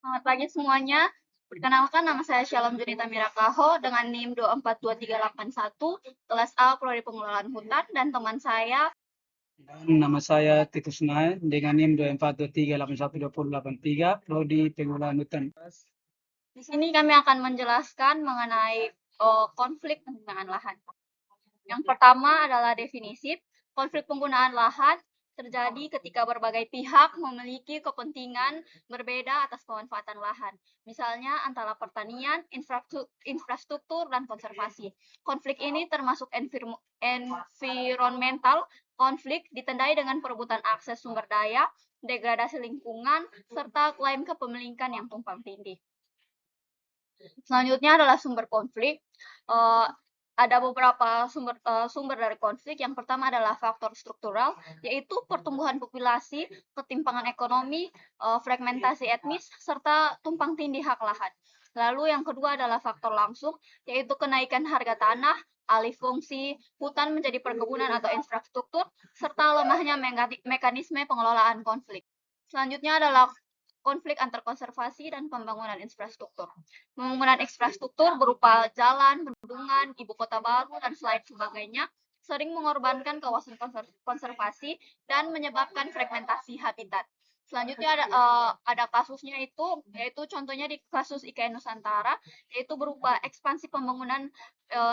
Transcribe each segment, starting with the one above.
Selamat pagi semuanya. Perkenalkan, nama saya Shalom Junita Mirakaho dengan NIM 242381, kelas A Prodi Pengelolaan Hutan, dan teman saya. Dan nama saya Titus Nae dengan NIM 2423812083 Prodi Pengelolaan Hutan. Di sini kami akan menjelaskan mengenai konflik penggunaan lahan. Yang pertama adalah definisi. Konflik penggunaan lahan terjadi ketika berbagai pihak memiliki kepentingan berbeda atas pemanfaatan lahan. Misalnya antara pertanian, infrastruktur, dan konservasi. Konflik ini termasuk environmental konflik, ditandai dengan perebutan akses sumber daya, degradasi lingkungan, serta klaim kepemilikan yang tumpang tindih. Selanjutnya adalah sumber konflik. Ada beberapa sumber dari konflik. Yang pertama adalah faktor struktural, yaitu pertumbuhan populasi, ketimpangan ekonomi, fragmentasi etnis, serta tumpang tindih hak lahan. Lalu yang kedua adalah faktor langsung, yaitu kenaikan harga tanah, alih fungsi hutan menjadi perkebunan atau infrastruktur, serta lemahnya mekanisme pengelolaan konflik. Selanjutnya adalah konflik antar konservasi dan pembangunan infrastruktur. Pembangunan infrastruktur berupa jalan, bendungan, ibu kota baru, dan lain sebagainya sering mengorbankan kawasan konservasi dan menyebabkan fragmentasi habitat. Selanjutnya ada kasusnya yaitu contohnya di kasus IKN Nusantara, yaitu berupa ekspansi pembangunan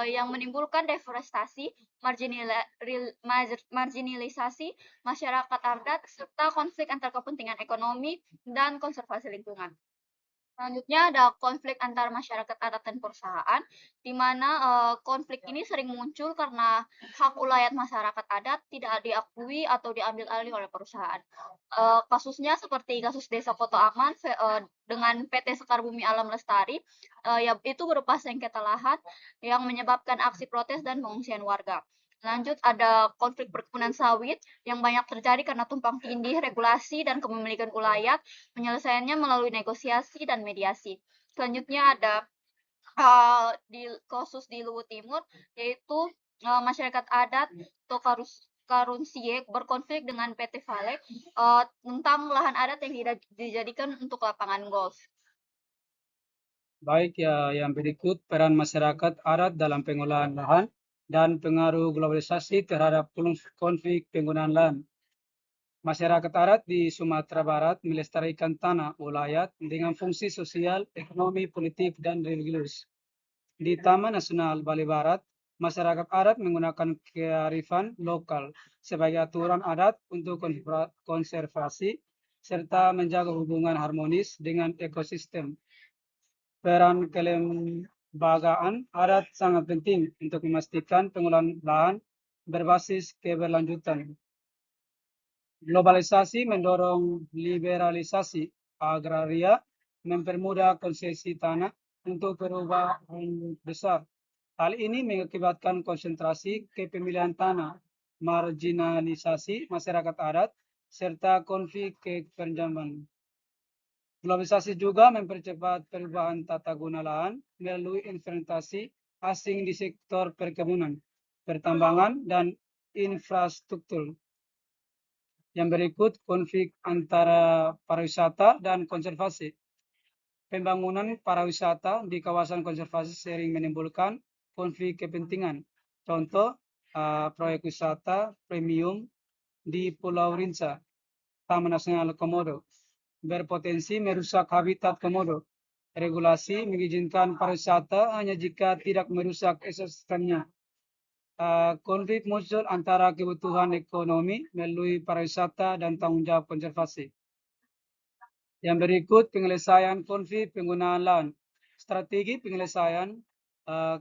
yang menimbulkan deforestasi, marginalisasi masyarakat adat, serta konflik antar kepentingan ekonomi dan konservasi lingkungan. Selanjutnya ada konflik antar masyarakat adat dan perusahaan, di mana konflik ini sering muncul karena hak ulayat masyarakat adat tidak diakui atau diambil alih oleh perusahaan. Kasusnya seperti kasus Desa Koto Aman dengan PT Sekar Bumi Alam Lestari, ya, itu berupa sengketa lahan yang menyebabkan aksi protes dan pengungsian warga. Lanjut, ada konflik perkebunan sawit yang banyak terjadi karena tumpang tindih regulasi dan kepemilikan ulayat, penyelesaiannya melalui negosiasi dan mediasi. Selanjutnya ada di kasus di Luwu Timur, yaitu masyarakat adat atau Karunsie berkonflik dengan PT Vale tentang lahan adat yang dijadikan untuk lapangan golf. Baik, ya, yang berikut peran masyarakat adat dalam pengolahan lahan dan pengaruh globalisasi terhadap konflik penggunaan lahan. Masyarakat adat di Sumatera Barat melestarikan tanah ulayat dengan fungsi sosial, ekonomi, politik, dan religius. Di Taman Nasional Bali Barat, masyarakat adat menggunakan kearifan lokal sebagai aturan adat untuk konservasi serta menjaga hubungan harmonis dengan ekosistem. Peran kelembagaan adat sangat penting untuk memastikan pengolahan lahan berbasis keberlanjutan. Globalisasi mendorong liberalisasi agraria, mempermudah konsesi tanah untuk perubahan besar. Hal ini mengakibatkan konsentrasi kepemilikan tanah, marginalisasi masyarakat adat, serta konflik kepenjaman. Globalisasi juga mempercepat perubahan tata guna lahan melalui investasi asing di sektor perkebunan, pertambangan, dan infrastruktur. Yang berikut konflik antara pariwisata dan konservasi. Pembangunan pariwisata di kawasan konservasi sering menimbulkan konflik kepentingan. Contoh, proyek wisata premium di Pulau Rinca, Taman Nasional Komodo, berpotensi merusak habitat komodo. Regulasi mengizinkan pariwisata hanya jika tidak merusak ekosistemnya. Konflik muncul antara kebutuhan ekonomi melalui pariwisata dan tanggung jawab konservasi. Yang berikut penyelesaian konflik penggunaan lahan. Strategi penyelesaian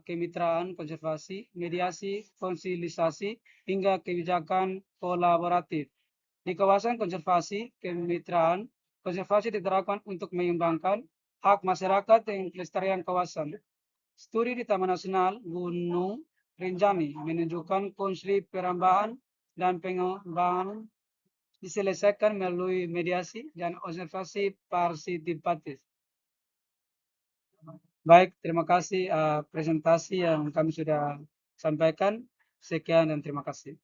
kemitraan konservasi, mediasi, konsilisasi, hingga kebijakan kolaboratif. Di kawasan konservasi, kemitraan konservasi diterapkan untuk mengembangkan hak masyarakat dan kelestarian kawasan. Studi di Taman Nasional Gunung Rinjani menunjukkan konflik perambahan dan pengembangan diselesaikan melalui mediasi dan observasi partisipatif. Baik, terima kasih presentasi yang kami sudah sampaikan. Sekian dan terima kasih.